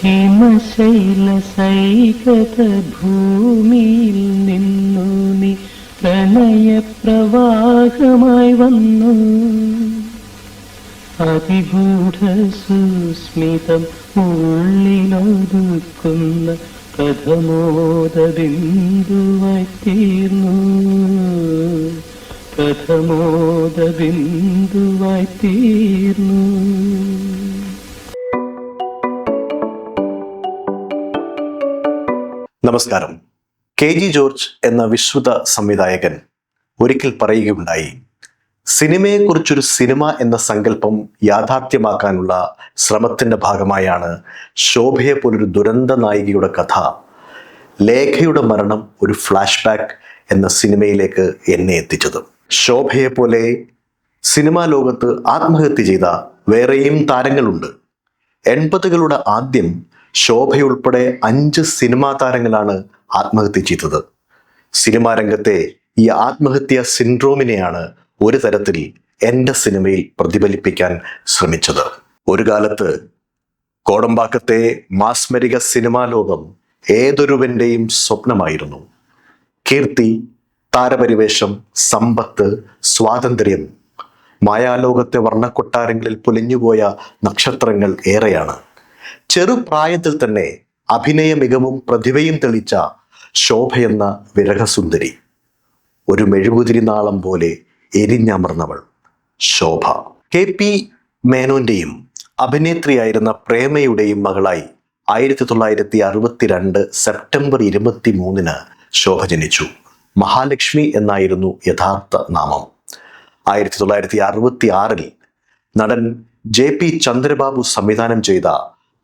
ഹിമശൈല സൈകത ഭൂമിയിൽ നിന്നു നീ പ്രണയപ്രവാഹമായി വന്നു. അതിഗൂഢ സുസ്മിതം ഉള്ളിലൊതുക്കുന്ന പ്രഥമോദ ബിന്ദുവായി തീർന്നു. പ്രഥമോദ ബിന്ദുവായി തീർന്നു. നമസ്കാരം. KG ജോർജ് എന്ന വിശ്രുത സംവിധായകൻ ഒരിക്കൽ പറയുകയുണ്ടായി, സിനിമയെക്കുറിച്ചൊരു സിനിമ എന്ന സങ്കല്പം യാഥാർത്ഥ്യമാക്കാനുള്ള ശ്രമത്തിന്റെ ഭാഗമായാണ് ശോഭയെ പോലൊരു ദുരന്ത നായികയുടെ കഥ ലേഖയുടെ മരണം ഒരു ഫ്ലാഷ് ബാക്ക് എന്ന സിനിമയിലേക്ക് എന്നെ എത്തിച്ചത്. ശോഭയെ പോലെ സിനിമാ ലോകത്ത് ആത്മഹത്യ ചെയ്ത വേറെയും താരങ്ങളുണ്ട്. 80കളുടെ ആദ്യം ശോഭയുൾപ്പെടെ 5 സിനിമാ താരങ്ങളാണ് ആത്മഹത്യ ചെയ്തത്. സിനിമാ രംഗത്തെ ഈ ആത്മഹത്യ സിൻഡ്രോമിനെയാണ് ഒരു തരത്തിൽ എൻ്റെ സിനിമയിൽ പ്രതിഫലിപ്പിക്കാൻ ശ്രമിച്ചത്. ഒരു കാലത്ത് കോടമ്പാക്കത്തെ മാസ്മരിക സിനിമാ ലോകം ഏതൊരുവന്റെയും സ്വപ്നമായിരുന്നു. കീർത്തി, താരപരിവേഷം, സമ്പത്ത്, സ്വാതന്ത്ര്യം, മായാലോകത്തെ വർണ്ണക്കൊട്ടാരങ്ങളിൽ പൊലിഞ്ഞുപോയ നക്ഷത്രങ്ങൾ ഏറെയാണ്. ചെറുപ്രായത്തിൽ തന്നെ അഭിനയ മികവും പ്രതിഭയും തെളിച്ച ശോഭയെന്ന വിരഹസുന്ദരി, ഒരു മെഴുകുതിരി നാളം പോലെ എരിഞ്ഞമർന്നവൾ ശോഭ. KP മേനോന്റെയും അഭിനേത്രിയായിരുന്ന പ്രേമയുടെയും മകളായി 1962 സെപ്റ്റംബർ 23 ശോഭ ജനിച്ചു. മഹാലക്ഷ്മി എന്നായിരുന്നു യഥാർത്ഥ നാമം. 1966 നടൻ JP ചന്ദ്രബാബു സംവിധാനം ചെയ്ത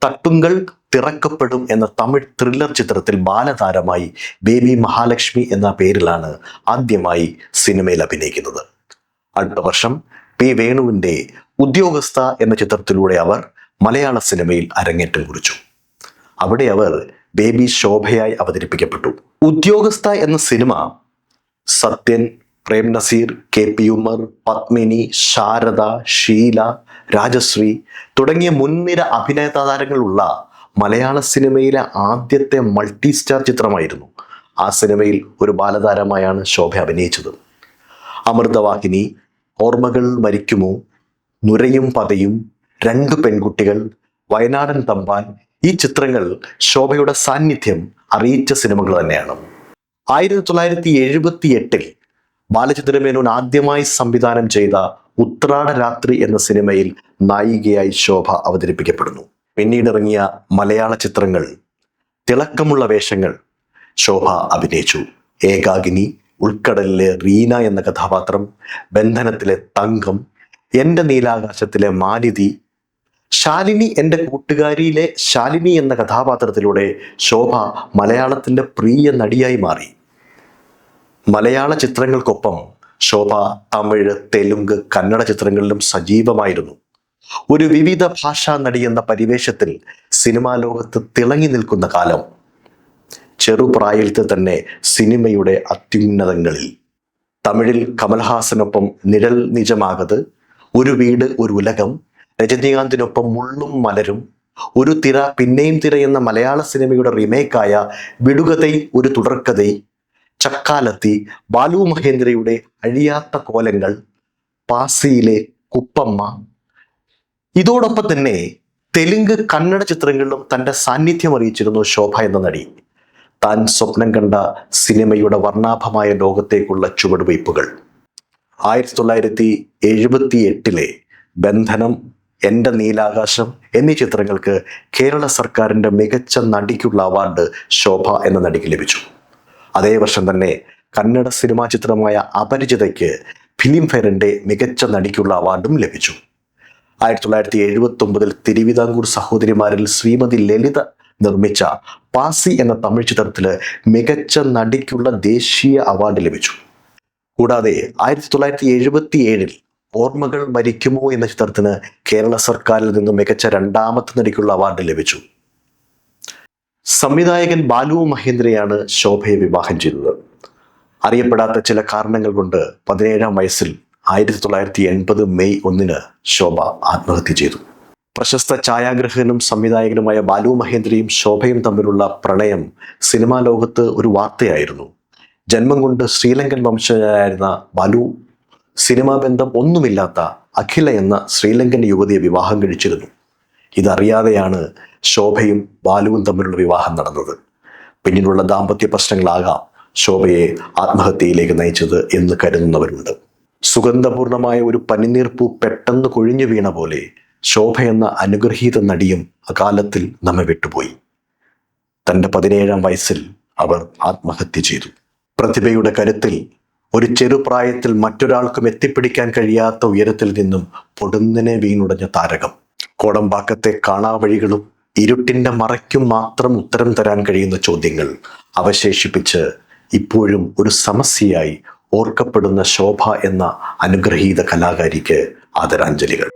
തട്ടുങ്കൾ തിറക്കപ്പെടും എന്ന തമിഴ് ത്രില്ലർ ചിത്രത്തിൽ ബാലതാരമായി ബേബി മഹാലക്ഷ്മി എന്ന പേരിലാണ് ആദ്യമായി സിനിമയിൽ അഭിനയിക്കുന്നത്. അടുത്ത വർഷം P. വേണുവിന്റെ ഉദ്യോഗസ്ഥ എന്ന ചിത്രത്തിലൂടെ അവർ മലയാള സിനിമയിൽ അരങ്ങേറ്റം കുറിച്ചു. അവിടെ അവർ ബേബി ശോഭയായി അവതരിപ്പിക്കപ്പെട്ടു. ഉദ്യോഗസ്ഥ എന്ന സിനിമ സത്യൻ, പ്രേം നസീർ, KP ഉമർ, പത്മിനി, ശാരദ, ഷീല, രാജശ്രീ തുടങ്ങിയ മുൻനിര അഭിനയ താരങ്ങളുള്ള മലയാള സിനിമയിലെ ആദ്യത്തെ മൾട്ടി സ്റ്റാർ ചിത്രമായിരുന്നു. ആ സിനിമയിൽ ഒരു ബാലതാരമായാണ് ശോഭ അഭിനയിച്ചത്. അമൃതവാഹിനി, ഓർമ്മകൾ മരിക്കുമോ, നുരയും പതയും, 2 പെൺകുട്ടികൾ, വയനാടൻ തമ്പാൻ, ഈ ചിത്രങ്ങൾ ശോഭയുടെ സാന്നിധ്യം അറിയിച്ച സിനിമകൾ തന്നെയാണ്. 1978 ബാലചന്ദ്രമേനോൻ ആദ്യമായി സംവിധാനം ചെയ്ത ഉത്രാട രാത്രി എന്ന സിനിമയിൽ നായികയായി ശോഭ അവതരിപ്പിക്കപ്പെടുന്നു. പിന്നീട് ഇറങ്ങിയ മലയാള ചിത്രങ്ങൾ, തിളക്കമുള്ള വേഷങ്ങൾ ശോഭ അഭിനയിച്ചു. ഏകാകിനി, ഉൾക്കടലിലെ റീന എന്ന കഥാപാത്രം, ബന്ധനത്തിലെ തങ്കം, എൻ്റെ നീലാകാശത്തിലെ മാലിതി, ശാലിനി എൻ്റെ കൂട്ടുകാരിയിലെ ശാലിനി എന്ന കഥാപാത്രത്തിലൂടെ ശോഭ മലയാളത്തിൻ്റെ പ്രിയ നടിയായി മാറി. മലയാള ചിത്രങ്ങൾക്കൊപ്പം ശോഭ തമിഴ്, തെലുങ്ക്, കന്നഡ ചിത്രങ്ങളിലും സജീവമായിരുന്നു. ഒരു വിവിധ ഭാഷാ നടി എന്ന പരിവേഷത്തിൽ സിനിമാ ലോകത്ത് തിളങ്ങി നിൽക്കുന്ന കാലം. ചെറുപ്രായത്തിൽ തന്നെ സിനിമയുടെ അത്യുന്നതങ്ങളിൽ. തമിഴിൽ കമൽഹാസനൊപ്പം നിഴൽ നിജമാകത്, ഒരു വീട് ഒരു ഉലകം, രജനീകാന്തിനൊപ്പം മുള്ളും മലരും, ഒരു തിര പിന്നെയും തിര എന്ന മലയാള സിനിമയുടെ റീമേക്കായ വിടുകഥൈ ഒരു തുടർക്കഥൈ, ചക്കാലത്തി, ബാലു മഹേന്ദ്രയുടെ അഴിയാത്ത കോലങ്ങൾ, പാസിയിലെ കുപ്പമ്മ. ഇതോടൊപ്പം തന്നെ തെലുങ്ക്, കന്നഡ ചിത്രങ്ങളിലും തൻ്റെ സാന്നിധ്യം അറിയിച്ചിരുന്നു ശോഭ എന്ന നടി. താൻ സ്വപ്നം കണ്ട സിനിമയുടെ വർണ്ണാഭമായ ലോകത്തേക്കുള്ള ചുവടുവയ്പ്പുകൾ. 1978 ബന്ധനം, എൻ്റെ നീലാകാശം എന്നീ ചിത്രങ്ങൾക്ക് കേരള സർക്കാരിൻ്റെ മികച്ച നടിക്കുള്ള അവാർഡ് ശോഭ എന്ന നടിക്ക് ലഭിച്ചു. അതേ വർഷം തന്നെ കന്നഡ സിനിമാ ചിത്രമായ അപരിചിതയ്ക്ക് ഫിലിം ഫെയറിൻ്റെ മികച്ച നടിക്കുള്ള അവാർഡും ലഭിച്ചു. 1979 തിരുവിതാംകൂർ സഹോദരിമാരിൽ ശ്രീമതി ലളിത നിർമ്മിച്ച പാസി എന്ന തമിഴ് ചിത്രത്തില് മികച്ച നടിക്കുള്ള ദേശീയ അവാർഡ് ലഭിച്ചു. കൂടാതെ 1977 ഓർമ്മകൾ മരിക്കുമോ എന്ന ചിത്രത്തിന് കേരള സർക്കാരിൽ നിന്ന് മികച്ച 2ാമത്തെ നടിക്കുള്ള അവാർഡ് ലഭിച്ചു. സംവിധായകൻ ബാലു മഹേന്ദ്രയാണ് ശോഭയെ വിവാഹം ചെയ്തത്. അറിയപ്പെടാത്ത ചില കാരണങ്ങൾ കൊണ്ട് 17ാം വയസ്സിൽ 1980 മെയ് 1 ശോഭ ആത്മഹത്യ ചെയ്തു. പ്രശസ്ത ഛായാഗ്രഹകനും സംവിധായകനുമായ ബാലു മഹേന്ദ്രയും ശോഭയും തമ്മിലുള്ള പ്രണയം സിനിമാ ലോകത്ത് ഒരു വാർത്തയായിരുന്നു. ജന്മം കൊണ്ട് ശ്രീലങ്കൻ വംശജനായിരുന്ന ബാലു സിനിമാ ബന്ധം ഒന്നുമില്ലാത്ത അഖില എന്ന ശ്രീലങ്കൻ യുവതിയെ വിവാഹം കഴിച്ചിരുന്നു. ഇതറിയാതെയാണ് ശോഭയും ബാലുവും തമ്മിലുള്ള വിവാഹം നടന്നത്. പിന്നീടുള്ള ദാമ്പത്യ പ്രശ്നങ്ങളാകാം ശോഭയെ ആത്മഹത്യയിലേക്ക് നയിച്ചത് എന്ന് കരുതുന്നവരുണ്ട്. സുഗന്ധപൂർണമായ ഒരു പനിനീർപ്പൂ പെട്ടെന്ന് കൊഴിഞ്ഞു വീണ പോലെ ശോഭ എന്ന അനുഗ്രഹീത നടിയും അകാലത്തിൽ നമ്മെ വിട്ടുപോയി. തൻ്റെ 17-ാം വയസ്സിൽ അവർ ആത്മഹത്യ ചെയ്തു. പ്രതിഭയുടെ കരുത്തിൽ ഒരു ചെറുപ്രായത്തിൽ മറ്റൊരാൾക്കും എത്തിപ്പിടിക്കാൻ കഴിയാത്ത ഉയരത്തിൽ നിന്നും പൊടുന്നനെ വീണുടഞ്ഞ താരകം. കോടമ്പാക്കത്തെ കാണാവഴികളും ഇരുട്ടിന്റെ മറയ്ക്കും മാത്രം ഉത്തരം തരാൻ കഴിയുന്ന ചോദ്യങ്ങൾ അവശേഷിപ്പിച്ച് ഇപ്പോഴും ഒരു സമസ്യയായി ഓർക്കപ്പെടുന്ന ശോഭ എന്ന അനുഗ്രഹീത കലാകാരിക്ക് ആദരാഞ്ജലികൾ.